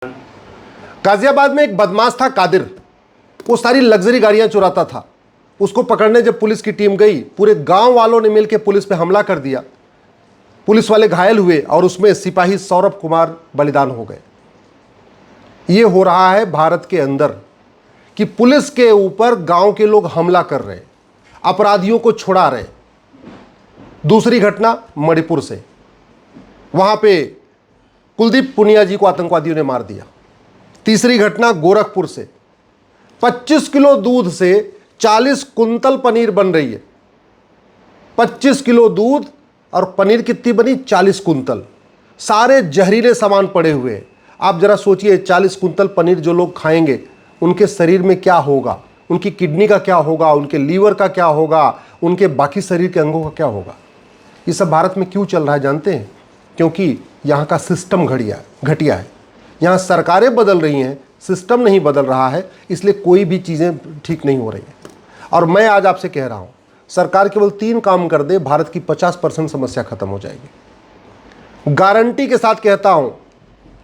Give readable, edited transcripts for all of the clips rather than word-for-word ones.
गाजियाबाद में एक बदमाश था कादिर। वो सारी लग्जरी गाड़ियां चुराता था। उसको पकड़ने जब पुलिस की टीम गई, पूरे गांव वालों ने मिलकर पुलिस पे हमला कर दिया। पुलिस वाले घायल हुए और उसमें सिपाही सौरभ कुमार बलिदान हो गए। ये हो रहा है भारत के अंदर कि पुलिस के ऊपर गांव के लोग हमला कर रहे हैं, अपराधियों को छुड़ा रहे। दूसरी घटना मणिपुर से, वहां पे कुलदीप पुनिया जी को आतंकवादियों ने मार दिया। तीसरी घटना गोरखपुर से, 25 किलो दूध से 40 कुंतल पनीर बन रही है। 25 किलो दूध और पनीर कितनी बनी? 40 कुंतल। सारे जहरीले सामान पड़े हुए हैं। आप जरा सोचिए, 40 कुंतल पनीर जो लोग खाएंगे उनके शरीर में क्या होगा, उनकी किडनी का क्या होगा, उनके लीवर का क्या होगा, उनके बाकी शरीर के अंगों का क्या होगा। ये सब भारत में क्यों चल रहा है जानते हैं? क्योंकि यहाँ का सिस्टम घटिया है। यहाँ सरकारें बदल रही हैं, सिस्टम नहीं बदल रहा है, इसलिए कोई भी चीज़ें ठीक नहीं हो रही हैं। और मैं आज आपसे कह रहा हूँ, सरकार केवल 3 काम कर दे, भारत की 50% समस्या खत्म हो जाएगी। गारंटी के साथ कहता हूँ,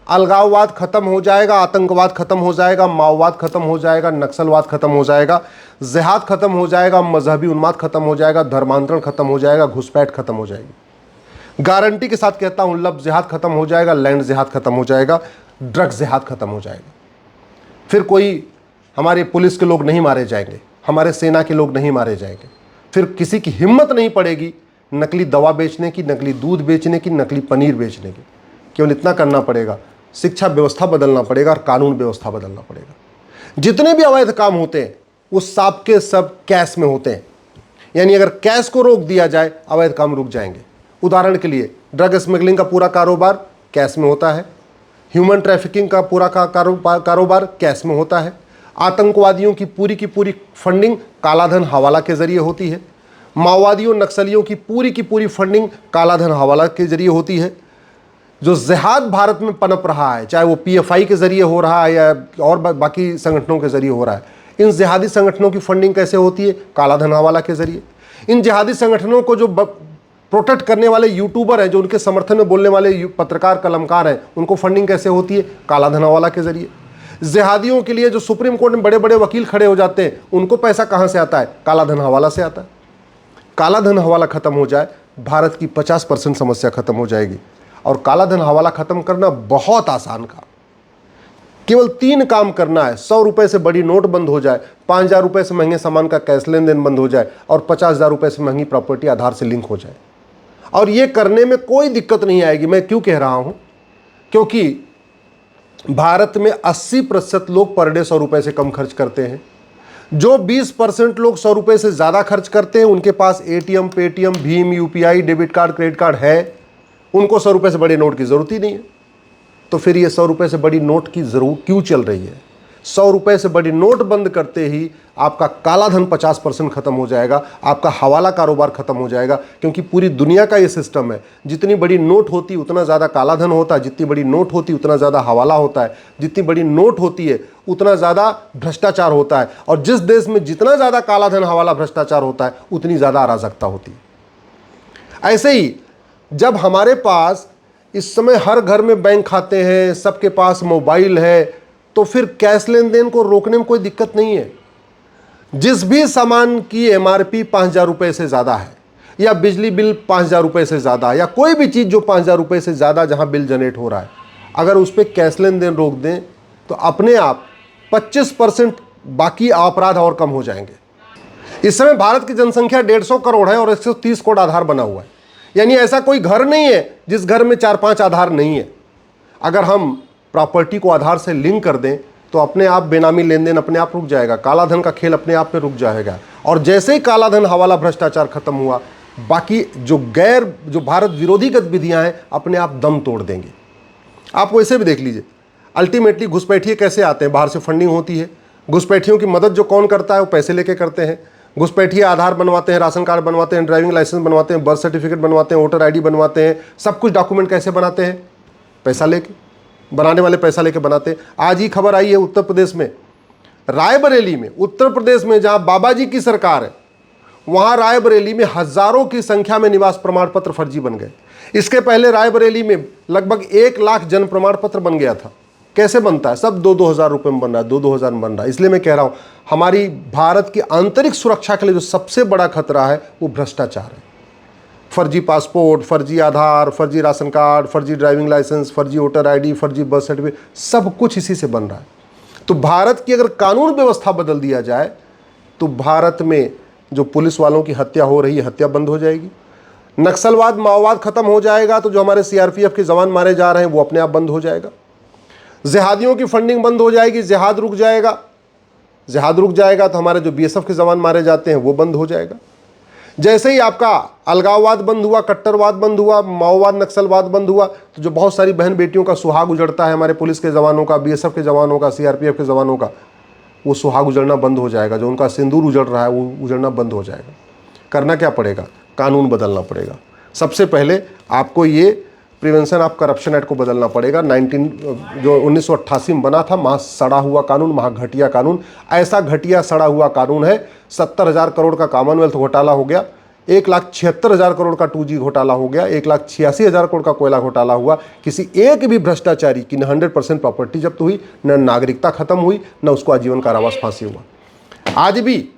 अलगाववाद खत्म हो जाएगा, आतंकवाद खत्म हो जाएगा, माओवाद खत्म हो जाएगा, नक्सलवाद खत्म हो जाएगा, जिहाद खत्म हो जाएगा, मजहबी उन्माद खत्म हो जाएगा, धर्मांतरण खत्म हो जाएगा, घुसपैठ खत्म हो जाएगी। गारंटी के साथ कहता हूँ, लव जिहाद खत्म हो जाएगा, लैंड जिहाद खत्म हो जाएगा, ड्रग्स जिहाद खत्म हो जाएगा। फिर कोई हमारे पुलिस के लोग नहीं मारे जाएंगे, हमारे सेना के लोग नहीं मारे जाएंगे। फिर किसी की हिम्मत नहीं पड़ेगी नकली दवा बेचने की, नकली दूध बेचने की, नकली पनीर बेचने की। केवल इतना करना पड़ेगा, शिक्षा व्यवस्था बदलना पड़ेगा और कानून व्यवस्था बदलना पड़ेगा। जितने भी अवैध काम होते हैं वो सब के सब कैश में होते हैं, यानी अगर कैश को रोक दिया जाए अवैध काम रुक जाएंगे। उदाहरण के लिए, ड्रग स्मगलिंग का पूरा कारोबार कैश में होता है, ह्यूमन ट्रैफिकिंग का पूरा कारोबार कैश में होता है, आतंकवादियों की पूरी फंडिंग कालाधन हवाला के जरिए होती है, माओवादियों नक्सलियों की पूरी फंडिंग कालाधन हवाला के जरिए होती है। जो जिहाद भारत में पनप रहा है, चाहे वो पीएफआई के जरिए हो रहा है या और बाकी संगठनों के जरिए हो रहा है, इन जिहादी संगठनों की फंडिंग कैसे होती है? कालाधन हवाला के जरिए। इन जिहादी संगठनों को जो प्रोटेक्ट करने वाले यूट्यूबर हैं, जो उनके समर्थन में बोलने वाले पत्रकार कलमकार हैं, उनको फंडिंग कैसे होती है? कालाधन हवाला के जरिए। जिहादियों के लिए जो सुप्रीम कोर्ट में बड़े बड़े वकील खड़े हो जाते हैं, उनको पैसा कहाँ से आता है? कालाधन हवाला से आता है। कालाधन हवाला खत्म हो जाए, भारत की 50% समस्या खत्म हो जाएगी। और कालाधन हवाला खत्म करना बहुत आसान काम, केवल 3 काम करना है। 100 रुपए से बड़ी नोट बंद हो जाए, 5,000 रुपए से महंगे सामान का कैश लेन देन बंद हो जाए और 50,000 रुपए से महंगी प्रॉपर्टी आधार से लिंक हो जाए। और ये करने में कोई दिक्कत नहीं आएगी। मैं क्यों कह रहा हूं? क्योंकि भारत में 80% लोग पर डे 100 रुपए से कम खर्च करते हैं। जो 20% लोग 100 रुपए से ज़्यादा खर्च करते हैं, उनके पास एटीएम, पेटीएम, भीम, UPI, debit card, credit card है, उनको 100 रुपए से बड़े नोट की ज़रूरत ही नहीं है। तो फिर ये 100 रुपए से बड़ी नोट की ज़रूरत क्यों चल रही है? 100 रुपए से बड़ी नोट बंद करते ही आपका कालाधन 50% खत्म हो जाएगा, आपका हवाला कारोबार खत्म हो जाएगा। क्योंकि पूरी दुनिया का ये सिस्टम है, जितनी बड़ी नोट होती उतना ज़्यादा कालाधन होता है, जितनी बड़ी नोट होती उतना ज़्यादा हवाला होता है, जितनी बड़ी नोट होती है उतना ज़्यादा भ्रष्टाचार होता है, और जिस देश में जितना ज़्यादा कालाधन हवाला भ्रष्टाचार होता है उतनी ज़्यादा अराजकता होती है। ऐसे ही जब हमारे पास इस समय हर घर में बैंक खाते हैं, सबके पास मोबाइल है, तो फिर कैश लेन देन को रोकने में कोई दिक्कत नहीं है। जिस भी सामान की एमआरपी 5,000 रुपए से ज़्यादा है, या बिजली बिल 5,000 रुपए से ज़्यादा, या कोई भी चीज़ जो 5,000 रुपए से ज़्यादा जहां बिल जनरेट हो रहा है, अगर उस पर कैश लेन देन रोक दें तो अपने आप 25% बाकी अपराध और कम हो जाएंगे। इस समय भारत की जनसंख्या 150 करोड़ है और 130 करोड़ आधार बना हुआ है। यानी ऐसा कोई घर नहीं है जिस घर में 4-5 आधार नहीं है। अगर हम प्रॉपर्टी को आधार से लिंक कर दें तो अपने आप बेनामी लेन देन अपने आप रुक जाएगा, कालाधन का खेल अपने आप में रुक जाएगा। और जैसे ही कालाधन हवाला भ्रष्टाचार खत्म हुआ, बाकी जो भारत विरोधी गतिविधियां हैं अपने आप दम तोड़ देंगे। आप वैसे भी देख लीजिए, अल्टीमेटली घुसपैठिए कैसे आते हैं? बाहर से फंडिंग होती है। घुसपैठियों की मदद जो कौन करता है? वो पैसे लेके करते हैं। घुसपैठिए आधार बनवाते हैं, राशन कार्ड बनवाते हैं, ड्राइविंग लाइसेंस बनवाते हैं, बर्थ सर्टिफिकेट बनवाते हैं, वोटर आईडी बनवाते हैं। सब कुछ डॉक्यूमेंट कैसे बनाते हैं? पैसा लेके, बनाने वाले पैसा लेके बनाते हैं। आज ही खबर आई है उत्तर प्रदेश में, रायबरेली में, उत्तर प्रदेश में जहां बाबा जी की सरकार है, वहां रायबरेली में हजारों की संख्या में निवास प्रमाण पत्र फर्जी बन गए। इसके पहले रायबरेली में लगभग 1 लाख जन्म प्रमाण पत्र बन गया था। कैसे बनता है? सब 2-2 हज़ार रुपये में बन रहा है, 2-2 हज़ार में बन रहा है। इसलिए मैं कह रहा हूँ हमारी भारत की आंतरिक सुरक्षा के लिए जो सबसे बड़ा खतरा है वो भ्रष्टाचार है। फर्जी पासपोर्ट, फर्जी आधार, फर्जी राशन कार्ड, फर्जी ड्राइविंग लाइसेंस, फर्जी वोटर आईडी, फर्जी बर्थ सर्टिफिकेट, सब कुछ इसी से बन रहा है। तो भारत की अगर कानून व्यवस्था बदल दिया जाए तो भारत में जो पुलिस वालों की हत्या हो रही है, हत्या बंद हो जाएगी। नक्सलवाद, माओवाद खत्म हो जाएगा तो जो हमारे सीआरपीएफ के जवान मारे जा रहे हैं वो अपने आप बंद हो जाएगा। जिहादियों की फंडिंग बंद हो जाएगी, जिहाद रुक जाएगा। जिहाद रुक जाएगा तो हमारे जो बीएसएफ के जवान मारे जाते हैं वो बंद हो जाएगा। जैसे ही आपका अलगाववाद बंद हुआ, कट्टरवाद बंद हुआ, माओवाद नक्सलवाद बंद हुआ, तो जो बहुत सारी बहन बेटियों का सुहाग उजड़ता है, हमारे पुलिस के जवानों का, बीएसएफ के जवानों का, सीआरपीएफ के जवानों का, वो सुहाग उजड़ना बंद हो जाएगा। जो उनका सिंदूर उजड़ रहा है वो उजड़ना बंद हो जाएगा। करना क्या पड़ेगा? कानून बदलना पड़ेगा। सबसे पहले आपको ये प्रिवेंशन ऑफ करप्शन एक्ट को बदलना पड़ेगा। 1988 में बना था, महा सड़ा हुआ कानून, महा घटिया कानून। ऐसा घटिया सड़ा हुआ कानून है। 70,000 करोड़ का कॉमनवेल्थ घोटाला हो गया, 1,76,000 करोड़ का 2G घोटाला हो गया, 1,86,000 करोड़ का कोयला घोटाला हुआ। किसी एक भी भ्रष्टाचारी की न 100% प्रॉपर्टी जब्त हुई, न नागरिकता खत्म हुई, न उसको आजीवन कारावास फांसी हुआ। आज भी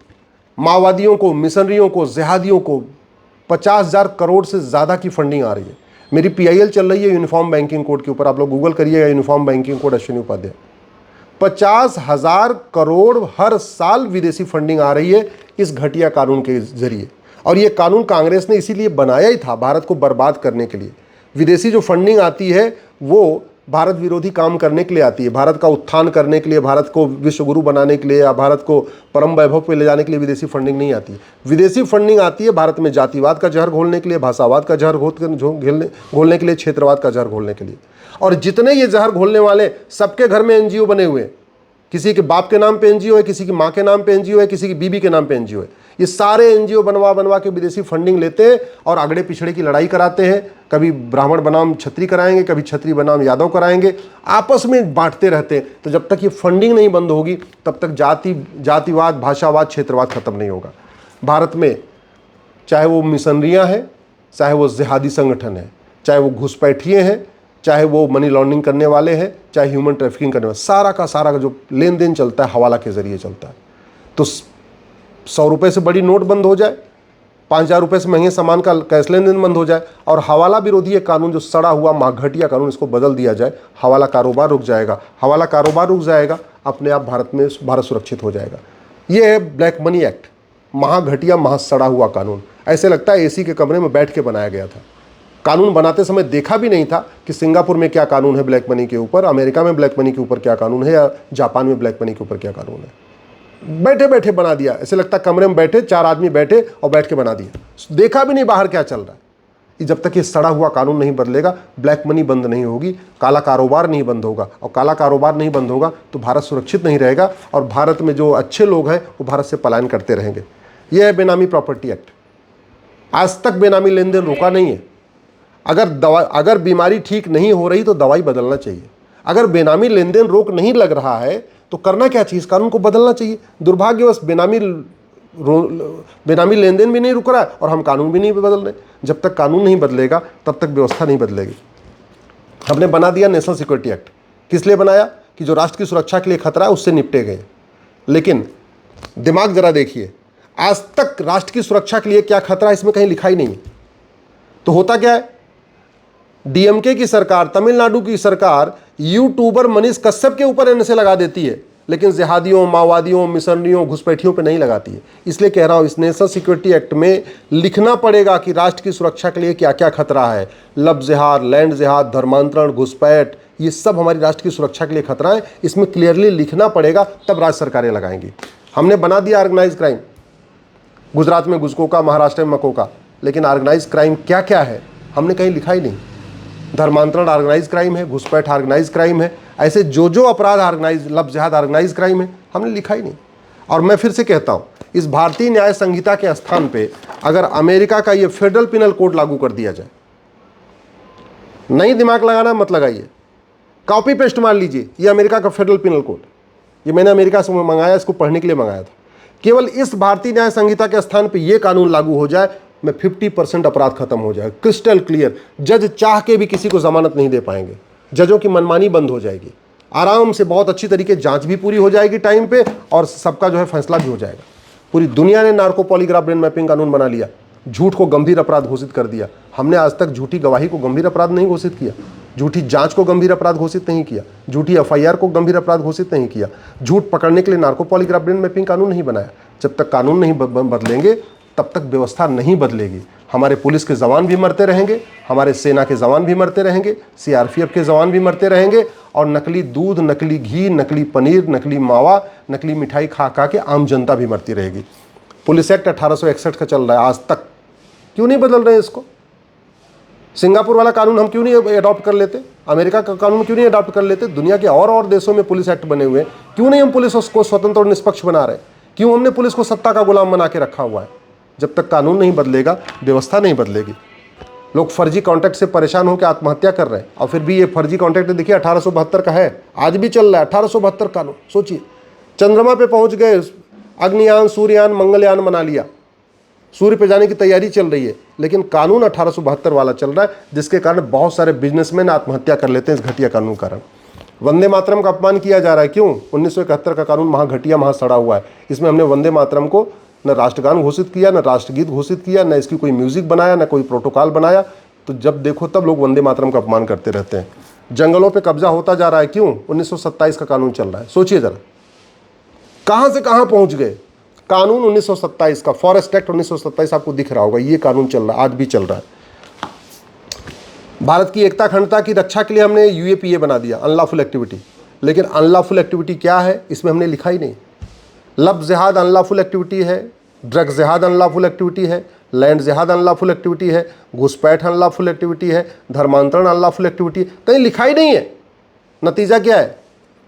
माओवादियों को, मिशनरियों को, जिहादियों को 50,000 करोड़ से ज़्यादा की फंडिंग आ रही है। मेरी PIL चल रही है यूनिफॉर्म बैंकिंग कोड के ऊपर, आप लोग गूगल करिएगा uniform banking code Ashwini Upadhyay. 50,000 crore हर साल विदेशी फंडिंग आ रही है इस घटिया कानून के जरिए। और ये कानून कांग्रेस ने इसीलिए बनाया ही था, भारत को बर्बाद करने के लिए। विदेशी जो फंडिंग आती है वो भारत विरोधी काम करने के लिए आती है, भारत का उत्थान करने के लिए, भारत को विश्व गुरु बनाने के लिए या भारत को परम वैभव पे ले जाने के लिए विदेशी फंडिंग नहीं आती है। विदेशी फंडिंग आती है भारत में जातिवाद का जहर घोलने के लिए, भाषावाद का जहर घोलने के लिए, क्षेत्रवाद का जहर घोलने के लिए। और जितने ये जहर घोलने वाले, सबके घर में NGO बने हुए हैं। किसी के बाप के नाम पे NGO है, किसी की माँ के नाम पे NGO है, किसी की बीबी के नाम पे NGO है। ये सारे NGO बनवा के विदेशी फंडिंग लेते हैं और आगड़े पिछड़े की लड़ाई कराते हैं। कभी ब्राह्मण बनाम क्षत्रिय कराएंगे, कभी क्षत्रिय बनाम यादव कराएंगे, आपस में बांटते रहते हैं। तो जब तक ये फंडिंग नहीं बंद होगी तब तक जातिवाद, भाषावाद, क्षेत्रवाद खत्म नहीं होगा। भारत में चाहे वो मिशनरियाँ हैं, चाहे वो जिहादी संगठन है, चाहे वो घुसपैठिए हैं, चाहे वो मनी लॉन्ड्रिंग करने वाले हैं, चाहे ह्यूमन ट्रैफिकिंग करने वाले, सारा का जो लेन देन चलता है हवाला के जरिए चलता है। तो 100 रुपये से बड़ी नोट बंद हो जाए, 5,000 रुपये से महंगे सामान का कैश लेन देन बंद हो जाए, और हवाला विरोधी एक कानून जो सड़ा हुआ घटिया कानून, इसको बदल दिया जाए, हवाला कारोबार रुक जाएगा। हवाला कारोबार रुक जाएगा, अपने आप भारत सुरक्षित हो जाएगा। ये है ब्लैक मनी एक्ट, घटिया, सड़ा हुआ कानून। ऐसे लगता है AC के कमरे में बैठ के बनाया गया था। कानून बनाते समय देखा भी नहीं था कि सिंगापुर में क्या कानून है ब्लैक मनी के ऊपर, अमेरिका में ब्लैक मनी के ऊपर क्या कानून है, या जापान में ब्लैक मनी के ऊपर क्या कानून है। बैठे बैठे बना दिया। ऐसे लगता कमरे में बैठे 4 आदमी बैठे और बैठ के बना दिया, देखा भी नहीं बाहर क्या चल रहा है। जब तक ये सड़ा हुआ कानून नहीं बदलेगा, ब्लैक मनी बंद नहीं होगी, काला कारोबार नहीं बंद होगा, और काला कारोबार नहीं बंद होगा तो भारत सुरक्षित नहीं रहेगा, और भारत में जो अच्छे लोग हैं वो भारत से पलायन करते रहेंगे। यह है बेनामी प्रॉपर्टी एक्ट। आज तक बेनामी लेन देन रुका नहीं है। अगर बीमारी ठीक नहीं हो रही तो दवाई बदलना चाहिए। अगर बेनामी लेन देन रोक नहीं लग रहा है तो करना क्या चाहिए? इस कानून को बदलना चाहिए। दुर्भाग्यवश बेनामी लेन देन भी नहीं रुक रहा है और हम कानून भी नहीं बदल रहे। जब तक कानून नहीं बदलेगा तब तक व्यवस्था नहीं बदलेगी। हमने बना दिया नेशनल सिक्योरिटी एक्ट। किस लिए बनाया? कि जो राष्ट्र की सुरक्षा के लिए खतरा है उससे निपटे गए। लेकिन दिमाग जरा देखिए, आज तक राष्ट्र की सुरक्षा के लिए क्या खतरा है इसमें कहीं लिखा ही नहीं है। तो होता क्या है, DMK की सरकार, तमिलनाडु की सरकार यूट्यूबर मनीष कश्यप के ऊपर NSA लगा देती है, लेकिन जिहादियों, माओवादियों, मिशनरियों, घुसपैठियों पे नहीं लगाती है। इसलिए कह रहा हूं इस नेशनल सिक्योरिटी एक्ट में लिखना पड़ेगा कि राष्ट्र की सुरक्षा के लिए क्या क्या खतरा है। लब जिहाद, लैंड जिहाद, धर्मांतरण, घुसपैठ, ये सब हमारी राष्ट्र की सुरक्षा के लिए खतरा है। इसमें क्लियरली लिखना पड़ेगा, तब राज्य सरकारें लगाएंगी। हमने बना दिया ऑर्गेनाइज क्राइम, गुजरात में गुजकोका, महाराष्ट्र में मकोका, लेकिन ऑर्गेनाइज क्राइम क्या क्या है हमने कहीं लिखा ही नहीं। धर्मांतरण ऑर्गेनाइज क्राइम है, घुसपैठ ऑर्गेनाइज क्राइम है, ऐसे जो अपराध ऑर्गेनाइज, लब जिहाद ऑर्गेनाइज क्राइम है, हमने लिखा ही नहीं। और मैं फिर से कहता हूं, इस भारतीय न्याय संहिता के स्थान पे अगर अमेरिका का ये फेडरल पिनल कोड लागू कर दिया जाए, नहीं दिमाग लगाना मत लगाइए, कॉपी पेस्ट मार लीजिए, ये अमेरिका का फेडरल पिनल कोड, ये मैंने अमेरिका से मंगाया, इसको पढ़ने के लिए मंगाया था। केवल इस भारतीय न्याय संहिता के स्थान पे ये कानून लागू हो जाए, में 50% अपराध खत्म हो जाए, क्रिस्टल क्लियर। जज चाह के भी किसी को जमानत नहीं दे पाएंगे, जजों की मनमानी बंद हो जाएगी। आराम से बहुत अच्छी तरीके जांच भी पूरी हो जाएगी टाइम पे और सबका जो है फैसला भी हो जाएगा। पूरी दुनिया ने नार्को पॉलीग्राफ ब्रेन मैपिंग कानून बना लिया, झूठ को गंभीर अपराध घोषित कर दिया। हमने आज तक झूठी गवाही को गंभीर अपराध नहीं घोषित किया, झूठी जांच को गंभीर अपराध घोषित नहीं किया, झूठी एफआईआर को गंभीर अपराध घोषित नहीं किया, झूठ पकड़ने के लिए नार्को पॉलीग्राफ ब्रेन मैपिंग कानून नहीं बनाया। जब तक कानून नहीं बदलेंगे तब तक व्यवस्था नहीं बदलेगी। हमारे पुलिस के जवान भी मरते रहेंगे, हमारे सेना के जवान भी मरते रहेंगे, सीआरपीएफ के जवान भी मरते रहेंगे और नकली दूध, नकली घी, नकली पनीर, नकली मावा, नकली मिठाई खा खा के आम जनता भी मरती रहेगी। पुलिस एक्ट 1861 का चल रहा है आज तक, क्यों नहीं बदल रहे इसको? सिंगापुर वाला कानून हम क्यों नहीं अडॉप्ट कर लेते? अमेरिका का कानून क्यों नहीं अडॉप्ट कर लेते? दुनिया के और देशों में पुलिस एक्ट बने हुए हैं, क्यों नहीं हम पुलिस को स्वतंत्र और निष्पक्ष बना रहे? क्यों हमने पुलिस को सत्ता का गुलाम बना के रखा हुआ है? जब तक कानून नहीं बदलेगा व्यवस्था नहीं बदलेगी। लोग फर्जी कॉन्ट्रैक्ट से परेशान होकर आत्महत्या कर रहे हैं और फिर भी ये फर्जी कॉन्ट्रैक्ट देखिए 1872 का है, आज भी चल रहा है 1872 कानून। सोचिए, चंद्रमा पे पहुंच गए, अग्नियान, सूर्ययान, मंगलयान बना लिया, सूर्य पे जाने की तैयारी चल रही है, लेकिन कानून 1872 वाला चल रहा है, जिसके कारण बहुत सारे बिजनेसमैन आत्महत्या कर लेते हैं इस घटिया कानून के कारण। वंदे मातरम का अपमान किया जा रहा है, क्यों? 1971 का कानून महा घटिया, महा सड़ा हुआ है। इसमें हमने वंदे मातरम को न राष्ट्रगान घोषित किया, न राष्ट्रगीत घोषित किया, न इसकी कोई म्यूजिक बनाया, न कोई प्रोटोकॉल बनाया। तो जब देखो तब लोग वंदे मातरम का अपमान करते रहते हैं। जंगलों पे कब्जा होता जा रहा है, क्यों? 1927 का कानून चल रहा है। सोचिए जरा, कहां से कहां पहुंच गए। कानून 1927 का, फॉरेस्ट एक्ट 1927 आपको दिख रहा होगा, ये कानून चल रहा है, आज भी चल रहा है। भारत की एकता अखंडता की रक्षा के लिए हमने यूएपीए बना दिया, अनलॉफुल एक्टिविटी। लेकिन अनलॉफुल एक्टिविटी क्या है इसमें हमने लिखा ही नहीं। लव जिहाद अनलॉफुल एक्टिविटी है, ड्रग जिहाद अनलॉफुल एक्टिविटी है, लैंड जिहाद अनलॉफुल एक्टिविटी है, घुसपैठ अनलॉफुल एक्टिविटी है, धर्मांतरण अनलॉफुल एक्टिविटी, कहीं लिखा ही नहीं है। नतीजा क्या है?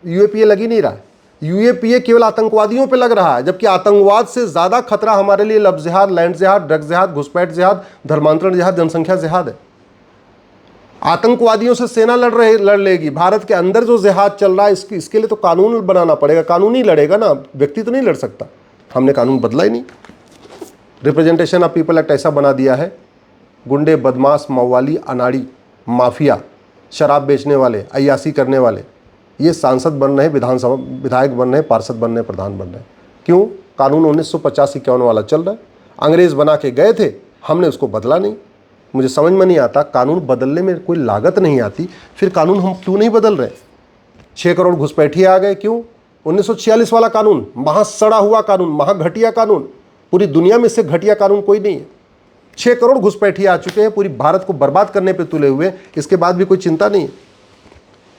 यूएपीए लग ही नहीं रहा है। यूएपीए केवल आतंकवादियों पे लग रहा है, जबकि आतंकवाद से ज़्यादा खतरा हमारे लिए लव जिहाद, लैंड जिहाद, ड्रग जिहाद, घुसपैठ जिहाद, धर्मांतरण जिहाद, जनसंख्या जिहाद है। आतंकवादियों से सेना लड़ लेगी। भारत के अंदर जो जिहाद चल रहा है इसके लिए तो कानून बनाना पड़ेगा। कानून ही लड़ेगा ना, व्यक्ति तो नहीं लड़ सकता। हमने कानून बदला ही नहीं। रिप्रेजेंटेशन ऑफ पीपल एक्ट ऐसा बना दिया है, गुंडे, बदमाश, मवाली, अनाड़ी, माफिया, शराब बेचने वाले, अय्यासी करने वाले, ये सांसद बन रहे हैं, विधानसभा विधायक बन रहे हैं, पार्षद बन रहे हैं, प्रधान बन रहे हैं। क्यों? कानून 1950-51 वाला चल रहा है। अंग्रेज बना के गए थे, हमने उसको बदला नहीं। मुझे समझ में नहीं आता, कानून बदलने में कोई लागत नहीं आती, फिर कानून हम क्यों नहीं बदल रहे? 6 करोड़ घुसपैठिए आ गए, क्यों? 1946 वाला कानून, महा सड़ा हुआ कानून, महा घटिया कानून, पूरी दुनिया में से घटिया कानून कोई नहीं है। 6 करोड़ घुसपैठिए आ चुके हैं, पूरी भारत को बर्बाद करने पर तुले हुए, इसके बाद भी कोई चिंता नहीं है।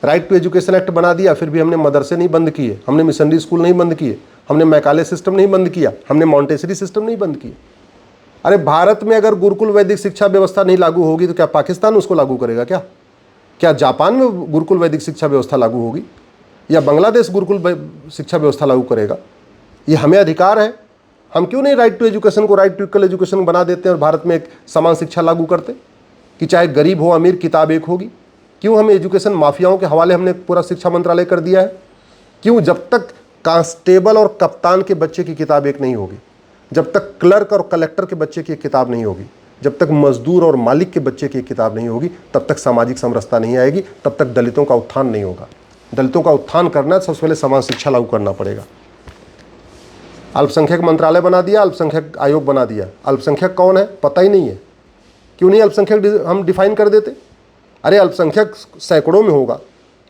राइट टू एजुकेशन एक्ट बना दिया, फिर भी हमने मदरसे नहीं बंद किए, हमने मिशनरी स्कूल नहीं बंद किए, हमने मैकाले सिस्टम नहीं बंद किया, हमने मॉन्टेसरी सिस्टम नहीं बंद किया। अरे भारत में अगर गुरुकुल वैदिक शिक्षा व्यवस्था नहीं लागू होगी तो क्या पाकिस्तान उसको लागू करेगा? क्या जापान में गुरुकुल वैदिक शिक्षा व्यवस्था लागू होगी? या बांग्लादेश गुरुकुल शिक्षा व्यवस्था लागू करेगा? ये हमें अधिकार है। हम क्यों नहीं राइट टू एजुकेशन को राइट टू इक्वल एजुकेशन बना देते हैं और भारत में एक समान शिक्षा लागू करते कि चाहे गरीब हो अमीर, किताब एक होगी? क्यों हम एजुकेशन माफियाओं के हवाले हमने पूरा शिक्षा मंत्रालय कर दिया है? क्यों? जब तक कांस्टेबल और कप्तान के बच्चे की किताब एक नहीं होगी, जब तक क्लर्क और कलेक्टर के बच्चे की किताब नहीं होगी, जब तक मजदूर और मालिक के बच्चे की किताब नहीं होगी, तब तक सामाजिक समरसता नहीं आएगी, तब तक दलितों का उत्थान नहीं होगा। दलितों का उत्थान करना है, सबसे पहले समान शिक्षा लागू करना पड़ेगा। अल्पसंख्यक मंत्रालय बना दिया, अल्पसंख्यक आयोग बना दिया। अल्पसंख्यक कौन है पता ही नहीं है। क्यों नहीं अल्पसंख्यक हम डिफाइन कर देते? अरे अल्पसंख्यक सैकड़ों में होगा,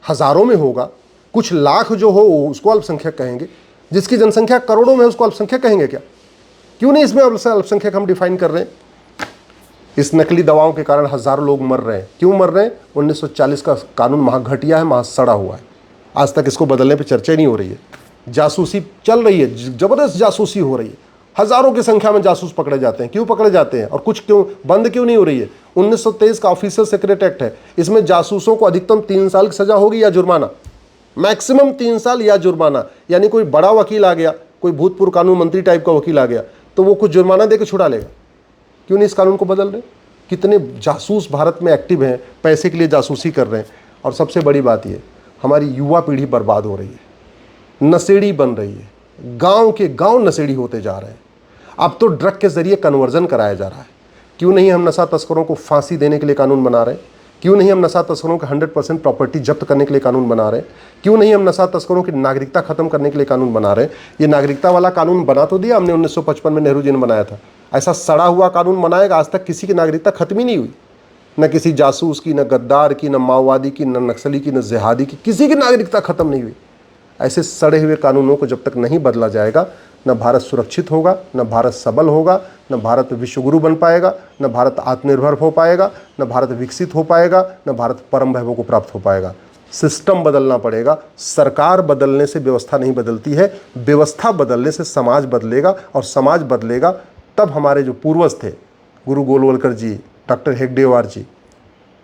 हज़ारों में होगा, कुछ लाख जो हो उसको अल्पसंख्यक कहेंगे, जिसकी जनसंख्या करोड़ों में है उसको अल्पसंख्यक कहेंगे क्या? क्यों नहीं इसमें अल्पसंख्यक हम डिफाइन कर रहे हैं? इस नकली दवाओं के कारण हज़ारों लोग मर रहे हैं। क्यों मर रहे हैं? 1940 का कानून महा घटिया है, महा सड़ा हुआ है। आज तक इसको बदलने पर चर्चा नहीं हो रही है। जासूसी चल रही है, ज़बरदस्त जासूसी हो रही है, हज़ारों की संख्या में जासूस पकड़े जाते हैं। क्यों पकड़े जाते हैं और कुछ क्यों बंद क्यों नहीं हो रही है? 1923 का ऑफिसर सेक्रेट एक्ट है, इसमें जासूसों को अधिकतम 3 साल की सज़ा होगी या जुर्माना, मैक्सिमम 3 साल या जुर्माना। यानी कोई बड़ा वकील आ गया, कोई भूतपूर्व कानून मंत्री टाइप का वकील आ गया तो वो कुछ जुर्माना देकर छुड़ा लेगा। क्यों नहीं इस कानून को बदल रहे? कितने जासूस भारत में एक्टिव हैं, पैसे के लिए जासूसी कर रहे हैं। और सबसे बड़ी बात ये, हमारी युवा पीढ़ी बर्बाद हो रही है, नशेड़ी बन रही है, गांव के गांव नशेड़ी होते जा रहे हैं। अब तो ड्रग के ज़रिए कन्वर्जन कराया जा रहा है। क्यों नहीं हम नशा तस्करों को फांसी देने के लिए कानून बना रहे हैं? क्यों नहीं हम नशा तस्करों के 100% प्रॉपर्टी जब्त करने के लिए कानून बना रहे हैं? क्यों नहीं हम नशा तस्करों की नागरिकता खत्म करने के लिए कानून बना रहे हैं? ये नागरिकता वाला कानून बना तो दिया हमने, 1955 में नेहरू जी ने बनाया था। ऐसा सड़ा हुआ कानून बनाएगा, आज तक किसी की नागरिकता खत्म ही नहीं हुई, न किसी जासूस की, न गद्दार की, न माओवादी की, न नक्सली की, न जिहादी की, किसी की नागरिकता खत्म नहीं हुई। ऐसे सड़े हुए कानूनों को जब तक नहीं बदला जाएगा, न भारत सुरक्षित होगा, न भारत सबल होगा, न भारत विश्वगुरु बन पाएगा, न भारत आत्मनिर्भर हो पाएगा, न भारत विकसित हो पाएगा, न भारत परम वैभव को प्राप्त हो पाएगा। सिस्टम बदलना पड़ेगा। सरकार बदलने से व्यवस्था नहीं बदलती है, व्यवस्था बदलने से समाज बदलेगा, और समाज बदलेगा तब हमारे जो पूर्वज थे, गुरु गोलवलकर जी, डॉक्टर हेगडेवार जी,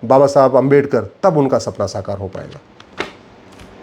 बाबा साहब अम्बेडकर, तब उनका सपना साकार हो पाएगा।